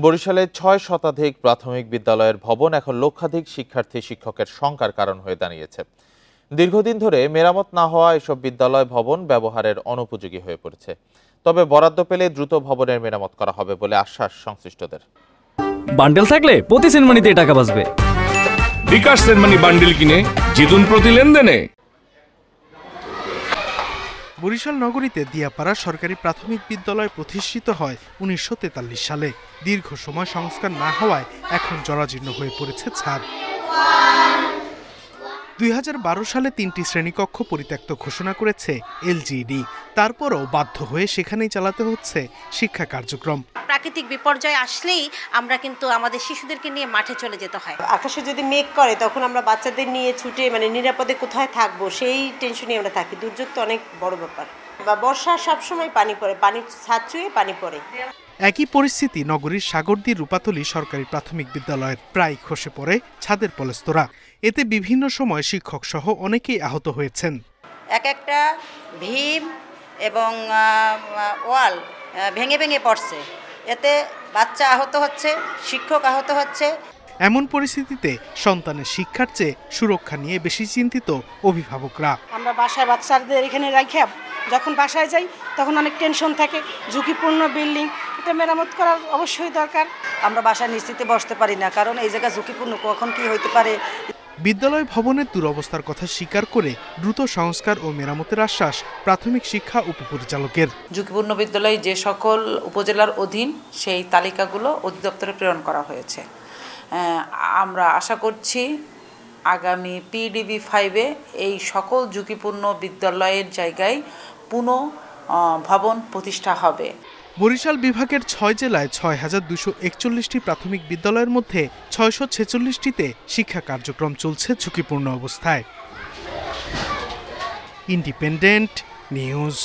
বরিশালে ৬ শতাধিক প্রাথমিক বিদ্যালয়ের ভবন এখন লক্ষাধিক শিক্ষার্থী শিক্ষকের শঙ্কার কারণ হয়ে দাঁড়িয়েছে। দীর্ঘদিন ধরে মেরামত না হওয়া এসব বিদ্যালয় ভবন ব্যবহারের অনুপযোগী হয়ে পড়েছে। তবে বরাদ্দ পেলে দ্রুত ভবনের মেরামত করা হবে বলে আশ্বাস সংশ্লিষ্টদের। বান্ডেল থাকলে প্রতি সেনমানিতে টাকা বাঁচবে। বিকাশ সেনমানি বান্ডেল কিনে জিতুন প্রতি লেনদেনে। বরিশাল নগরীতে দিয়াপাড়া সরকারি প্রাথমিক বিদ্যালয় প্রতিষ্ঠিত হয় ১৯৪৩ সালে। দীর্ঘ সময় সংস্কার না হওয়ায় এখন জরাজীর্ণ হয়ে পড়েছে ছাদ। ২০১২ সালে ৩টি শ্রেণীকক্ষ পরিত্যক্ত ঘোষণা করেছে এলজিইডি। তারপরও বাধ্য হয়ে সেখানেই চালাতে হচ্ছে শিক্ষা কার্যক্রম। প্রাকৃতিক বিপর্যয় আসলেই আমরা কিন্তু আমাদের শিশুদেরকে নিয়ে মাঠে চলে যেতে হয়। আকাশে যদি মেঘ করে তখন আমরা বাচ্চাদের নিয়ে ছুটে নিরাপদে কোথায় থাকবো সেই টেনশনে আমরা থাকি। দুর্যোগ তো অনেক বড় ব্যাপার। বর্ষা সবসময় পানি পড়ে, পানি ছাদ চুয়ে পানি পড়ে। একই পরিস্থিতি নগরীর সাগরদী রূপাতলী সরকারি প্রাথমিক বিদ্যালয়ের। প্রায় খসে পড়ে ছাদের পলেস্তরা। এতে বিভিন্ন সময় শিক্ষক সহ অনেকেই আহত হয়েছেন। একটা ভীম এবং ওয়াল ভেঙে ভেঙে পড়ছে, এতে বাচ্চা আহত হচ্ছে, শিক্ষক আহত হচ্ছে। এমন পরিস্থিতিতে সন্তানের শিক্ষার চেয়ে সুরক্ষা নিয়ে বেশি চিন্তিত অভিভাবকরা। আমরা বাসায় বাচ্চাদের এখানে রাখি, যখন বাসায় যাই তখন অনেক টেনশন থাকে। ঝুঁকিপূর্ণ বিল্ডিং, এটা মেরামত করার অবশ্যই দরকার। আমরা বাসায় নিশ্চিন্তে বসতে পারি না, কারণ এই জায়গা ঝুঁকিপূর্ণ, কখন কি হইতে পারে। বিদ্যালয় ভবনের দুরবস্থার কথা স্বীকার করে দ্রুত সংস্কার ও মেরামতের আশ্বাস প্রাথমিক শিক্ষা উপপরিচালকের। ঝুঁকিপূর্ণ বিদ্যালয় যে সকল উপজেলার অধীন সেই তালিকাগুলো অধিদপ্তরে প্রেরণ করা হয়েছে। আমরা আশা করছি আগামী PDB 5-এ এই সকল ঝুঁকিপূর্ণ বিদ্যালয়ের জায়গায় পুনঃ ভবন প্রতিষ্ঠা হবে। বরিশাল বিভাগের ৬ জেলায় ৬,২৪১টি প্রাথমিক বিদ্যালয়ের মধ্যে ৬৪৬টিতে শিক্ষা কার্যক্রম চলছে ঝুঁকিপূর্ণ অবস্থায়। Independent news.